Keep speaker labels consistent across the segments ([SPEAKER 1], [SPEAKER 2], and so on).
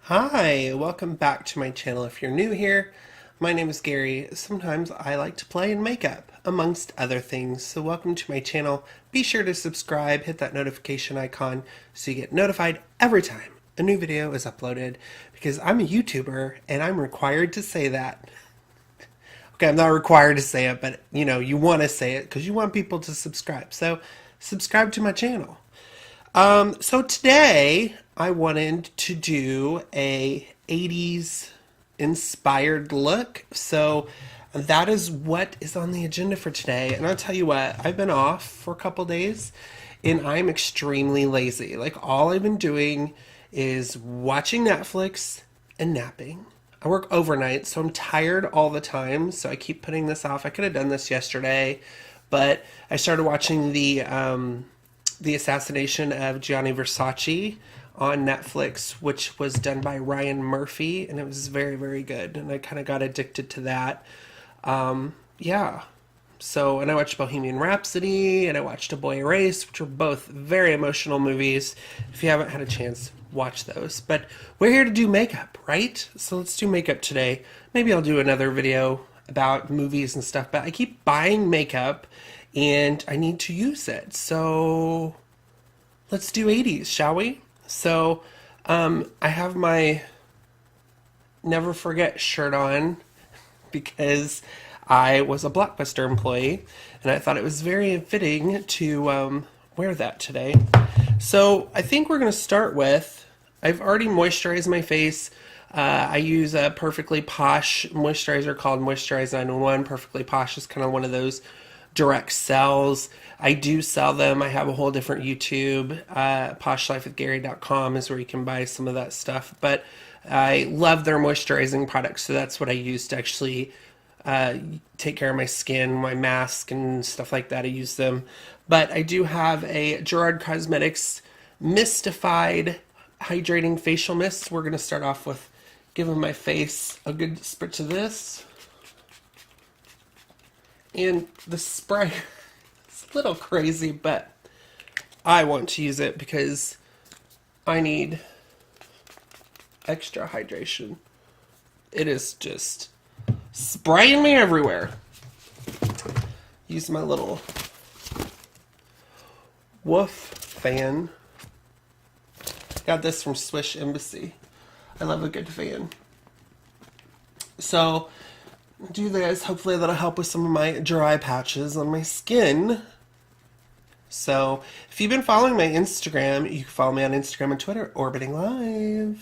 [SPEAKER 1] Hi, welcome back to my channel. If you're new here, my name is Gary. Sometimes I like to play in makeup, amongst other things. So welcome to my channel. Be sure to subscribe, hit that notification icon so you get notified every time a new video is uploaded, because I'm a YouTuber and I'm required to say that. Okay, I'm not required to say it, but you want to say it because you want people to subscribe. So subscribe to my channel. So today I wanted to do a 80s inspired look. So that is what is on the agenda for today. And I'll tell you what, I've been off for a couple days and I'm extremely lazy. Like, all I've been doing is watching Netflix and napping. I work overnight, so I'm tired all the time. So I keep putting this off. I could have done this yesterday, but I started watching the assassination of Gianni Versace on Netflix, which was done by Ryan Murphy, and it was very, very good. And I kind of got addicted to that. Yeah. So, and I watched Bohemian Rhapsody, and I watched A Boy Erased, which are both very emotional movies. If you haven't had a chance, watch those. But we're here to do makeup, right? So let's do makeup today. Maybe I'll do another video about movies and stuff, but I keep buying makeup and I need to use it. So let's do 80s, shall we? So I have my Never Forget shirt on because I was a Blockbuster employee and I thought it was very fitting to wear that today. So I think we're going to start with, I've already moisturized my face. I use a Perfectly Posh moisturizer called Moisturize 911. Perfectly Posh is kind of one of those direct sells. I do sell them. I have a whole different YouTube. PoshLifeWithGary.com is where you can buy some of that stuff. But I love their moisturizing products, so that's what I use to actually take care of my skin, my mask, and stuff like that. I use them. But I do have a Gerard Cosmetics Mist-ified Hydrating Facial Mist. We're going to start off with giving my face a good spritz of this. And the spray, it's a little crazy, but I want to use it because I need extra hydration. It is just spraying me everywhere. Use my little woof fan. Got this from Swiss Embassy. I love a good fan. So do this. Hopefully that'll help with some of my dry patches on my skin. So if you've been following my Instagram, you can follow me on Instagram and Twitter, Orbitinglive.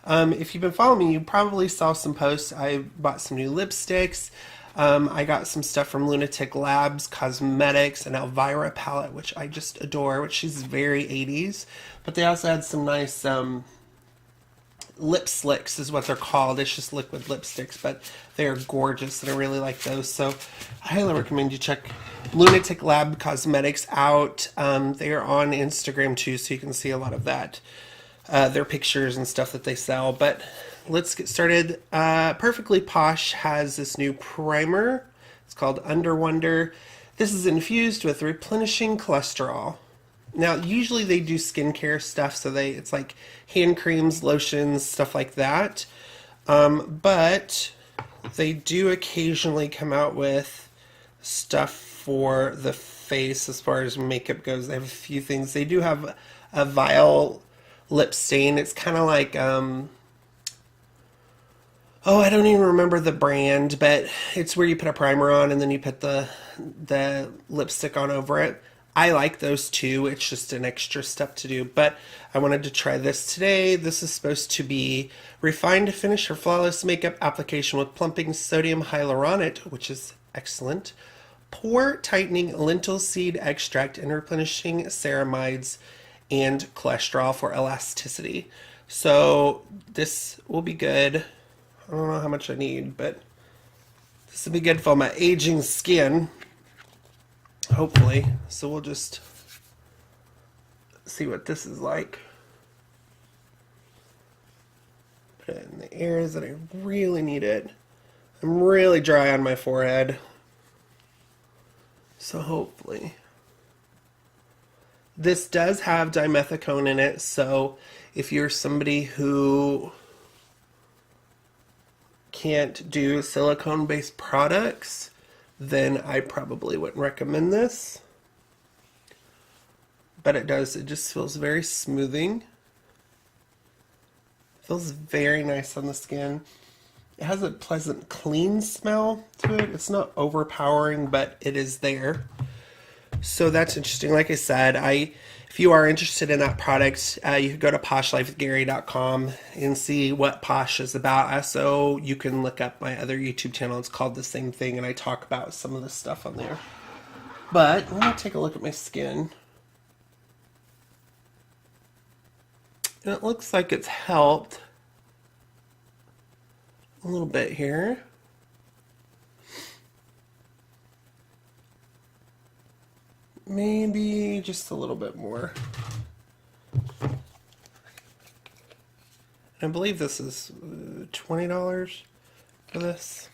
[SPEAKER 1] If you've been following me, you probably saw some posts. I bought some new lipsticks. I got some stuff from Lunatic Labs Cosmetics, an Elvira palette, which I just adore, which is very 80s. But they also had some nice lip slicks is what they're called. It's just liquid lipsticks, but they're gorgeous and I really like those. So I highly recommend you check Lunatic Lab Cosmetics out. They are on Instagram too, so you can see a lot of that, their pictures and stuff that they sell. But let's get started. Perfectly Posh has this new primer. It's called Under Wonder. This is infused with replenishing cholesterol. Now, usually they do skincare stuff, so it's like hand creams, lotions, stuff like that. But they do occasionally come out with stuff for the face as far as makeup goes. They have a few things. They do have a Vial lip stain. It's kind of like, oh, I don't even remember the brand, but it's where you put a primer on and then you put the lipstick on over it. I like those too. It's just an extra step to do, but I wanted to try this today. This is supposed to be refined finish for flawless makeup application with plumping sodium hyaluronate, which is excellent, pore tightening lentil seed extract, and replenishing ceramides and cholesterol for elasticity. So this will be good. I don't know how much I need, but this will be good for my aging skin. Hopefully. So we'll just see what this is like. Put it in the areas that I really need it. I'm really dry on my forehead. So hopefully. This does have dimethicone in it, so if you're somebody who can't do silicone-based products, then I probably wouldn't recommend this. But it does, it just feels very smoothing. Feels very nice on the skin. It has a pleasant, clean smell to it. It's not overpowering, but it is there. So that's interesting. Like I said, if you are interested in that product, you can go to poshlifewithgary.com and see what Posh is about. Also, you can look up my other YouTube channel. It's called the same thing, and I talk about some of the stuff on there. But let me take a look at my skin. And it looks like it's helped a little bit here. Maybe just a little bit more. I believe this is $20 for this.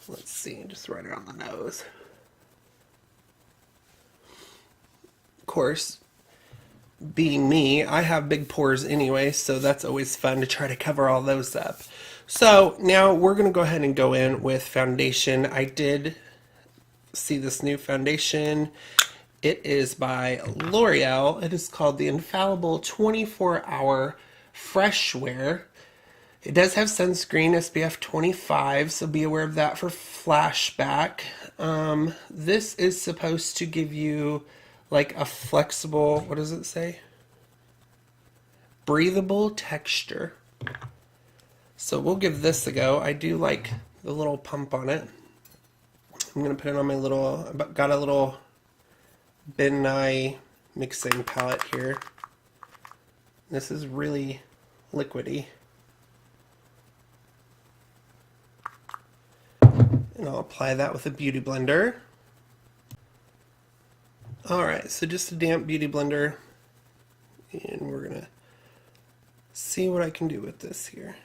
[SPEAKER 1] Let's see, just right around the nose. Of course, being me, I have big pores anyway, so that's always fun to try to cover all those up. So now we're going to go ahead and go in with foundation. I did see this new foundation. It is by Loreal. It is called the Infallible 24-Hour Fresh Wear. It does have sunscreen, SPF 25, so be aware of that for flashback. This is supposed to give you like a flexible, what does it say? Breathable texture. So we'll give this a go. I do like the little pump on it. I'm going to put it on my little, I've got a little Ben Nye mixing palette here. This is really liquidy. And I'll apply that with a beauty blender. Alright, so just a damp beauty blender, and we're going to see what I can do with this here.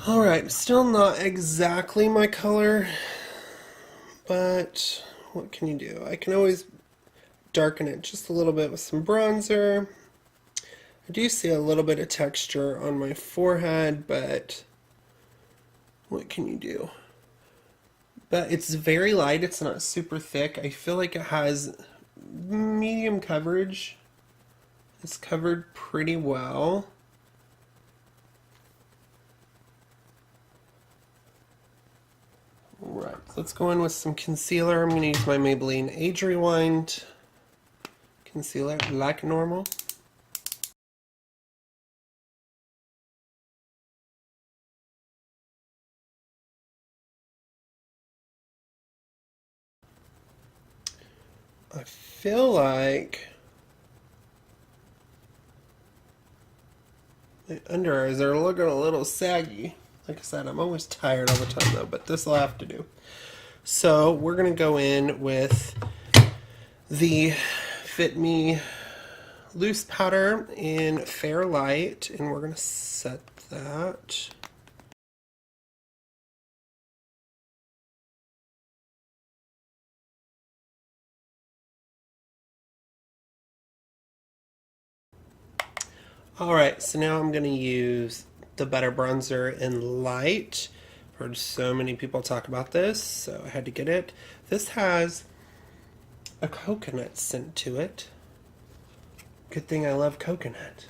[SPEAKER 1] Alright, still not exactly my color, but what can you do? I can always darken it just a little bit with some bronzer. I do see a little bit of texture on my forehead, but what can you do? But it's very light, it's not super thick. I feel like it has medium coverage. It's covered pretty well. Right, let's go in with some concealer. I'm going to use my Maybelline Age Rewind concealer like normal. I feel like my under eyes are looking a little saggy. Like I said, I'm always tired all the time though, but this will have to do. So we're going to go in with the Fit Me loose powder in Fair Light, and we're going to set that. Alright, so now I'm going to use the Better Bronzer in Light. I've heard so many people talk about this, so I had to get it. This has a coconut scent to it. Good thing I love coconut.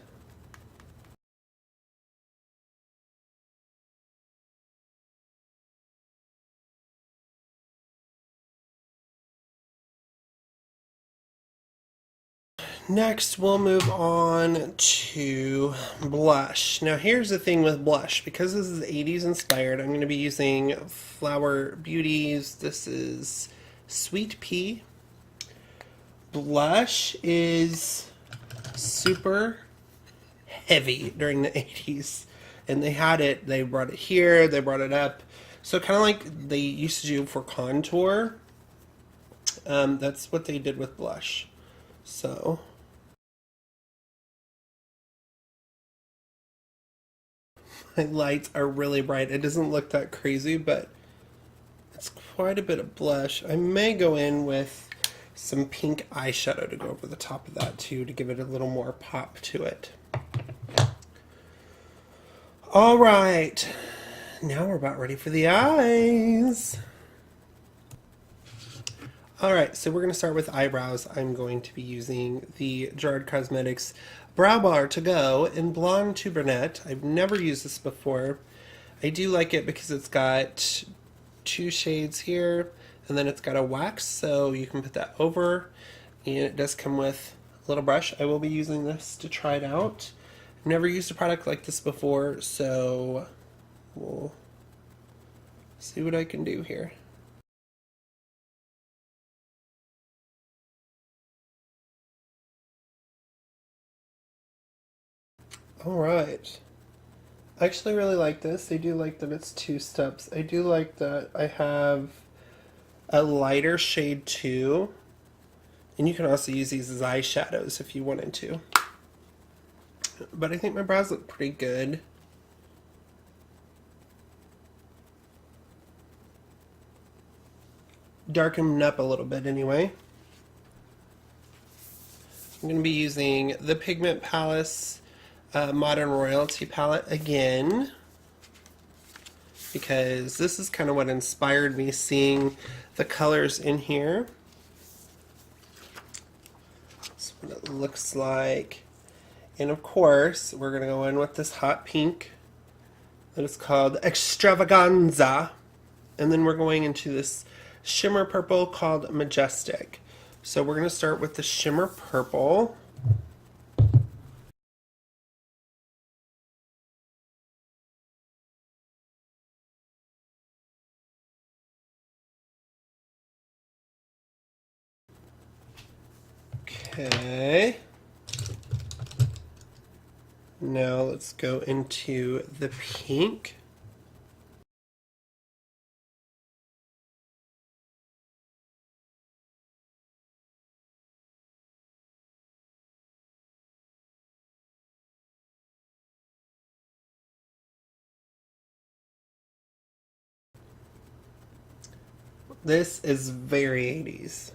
[SPEAKER 1] Next, we'll move on to blush. Now, here's the thing with blush. Because this is 80s inspired, I'm going to be using Flower Beauties. This is Sweet Pea. Blush is super heavy during the 80s. And they had it, they brought it here, they brought it up. So kind of like they used to do for contour. That's what they did with blush. So my lights are really bright. It doesn't look that crazy, but It's quite a bit of blush. I may go in with some pink eyeshadow to go over the top of that too, to give it a little more pop to it. All right, now we're about ready for the eyes. All right, so we're going to start with eyebrows. I'm going to be using the Gerard Cosmetics Brow Bar to Go in Blonde to Brunette. I've never used this before. I do like it because it's got 2 shades here, and then it's got a wax, so you can put that over, and it does come with a little brush. I will be using this to try it out. I've never used a product like this before, so we'll see what I can do here. Alright. I actually really like this. I do like that it's 2 steps. I do like that I have a lighter shade too. And you can also use these as eyeshadows if you wanted to. But I think my brows look pretty good. Darken up a little bit anyway. I'm going to be using the Pigment Palace Modern Royalty palette again, because this is kind of what inspired me, seeing the colors in here. That's what it looks like. And of course, we're going to go in with this hot pink that is called Extravaganza. And then we're going into this shimmer purple called Majestic. So we're going to start with the shimmer purple. Okay. Now let's go into the pink. This is very 80s.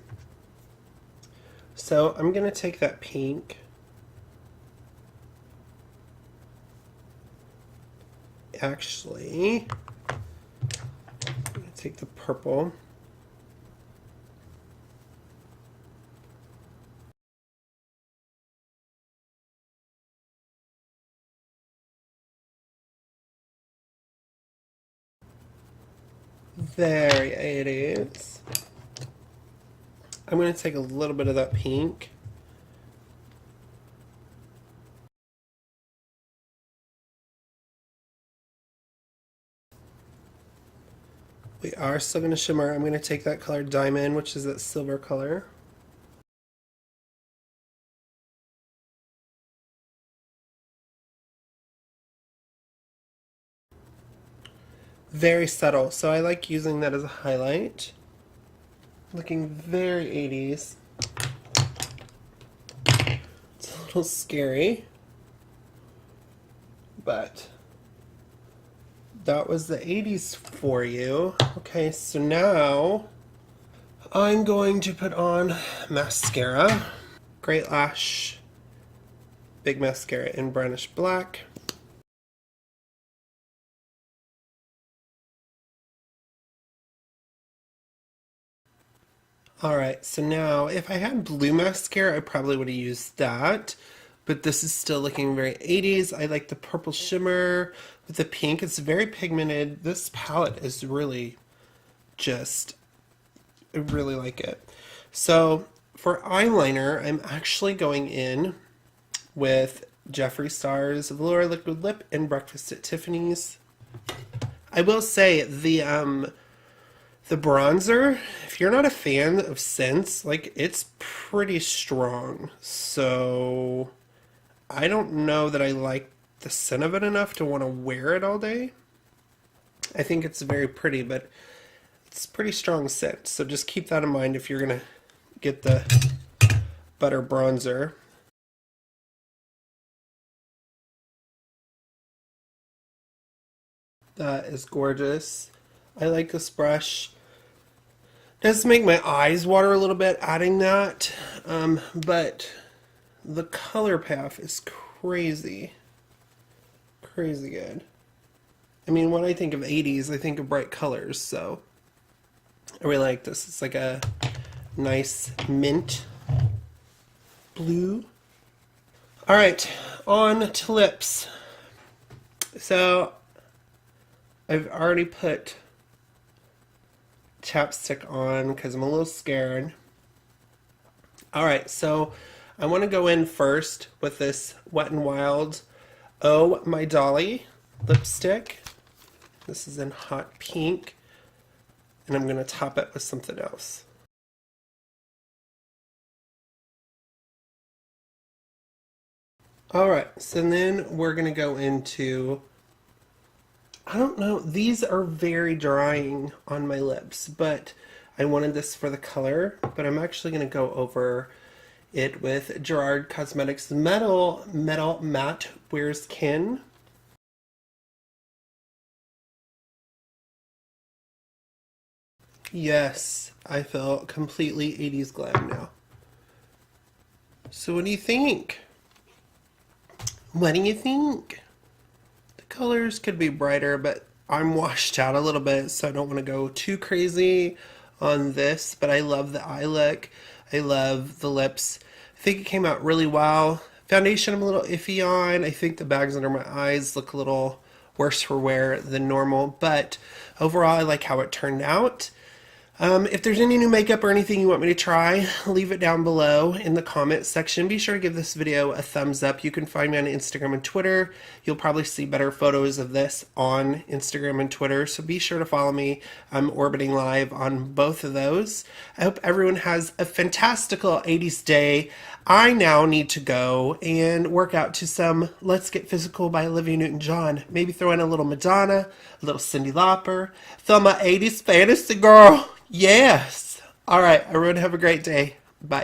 [SPEAKER 1] So I'm going to take that pink actually, I'm going to take the purple. There it is. I'm going to take a little bit of that pink. We are still going to shimmer. I'm going to take that color Diamond, which is that silver color. Very subtle, so I like using that as a highlight. Looking very 80s. It's a little scary, but that was the 80s for you. Okay, so now I'm going to put on mascara. Great Lash Big Mascara in Brownish Black. Alright, so now if I had blue mascara, I probably would have used that. But this is still looking very 80s. I like the purple shimmer with the pink. It's very pigmented. This palette is really just, I really like it. So for eyeliner, I'm actually going in with Jeffree Star's Velour Liquid Lip in Breakfast at Tiffany's. I will say the bronzer, if you're not a fan of scents, like, it's pretty strong. So I don't know that I like the scent of it enough to want to wear it all day. I think it's very pretty, but it's pretty strong scent. So just keep that in mind if you're going to get the butter bronzer. That is gorgeous. I like this brush. Does make my eyes water a little bit adding that, but the color path is crazy. Crazy good. I mean, when I think of 80s, I think of bright colors, so I really like this. It's like a nice mint blue. All right, on to lips. So I've already put chapstick on because I'm a little scared. All right, so I want to go in first with this Wet n Wild Oh My Dolly lipstick. This is in hot pink, and I'm going to top it with something else. All right, so then we're going to go into, I don't know, these are very drying on my lips, but I wanted this for the color, but I'm actually going to go over it with Gerard Cosmetics Metal Matte Wear Skin. Yes, I feel completely 80s glam now. So what do you think? What do you think? The colors could be brighter, but I'm washed out a little bit, so I don't want to go too crazy on this, but I love the eye look. I love the lips. I think it came out really well. Foundation I'm a little iffy on. I think the bags under my eyes look a little worse for wear than normal, but overall I like how it turned out. If there's any new makeup or anything you want me to try, leave it down below in the comments section. Be sure to give this video a thumbs up. You can find me on Instagram and Twitter. You'll probably see better photos of this on Instagram and Twitter, so be sure to follow me. I'm Orbitinglive on both of those. I hope everyone has a fantastical 80s day. I now need to go and work out to some Let's Get Physical by Olivia Newton-John. Maybe throw in a little Madonna, a little Cyndi Lauper. Feel my 80s fantasy girl. Yes. All right. Everyone have a great day. Bye.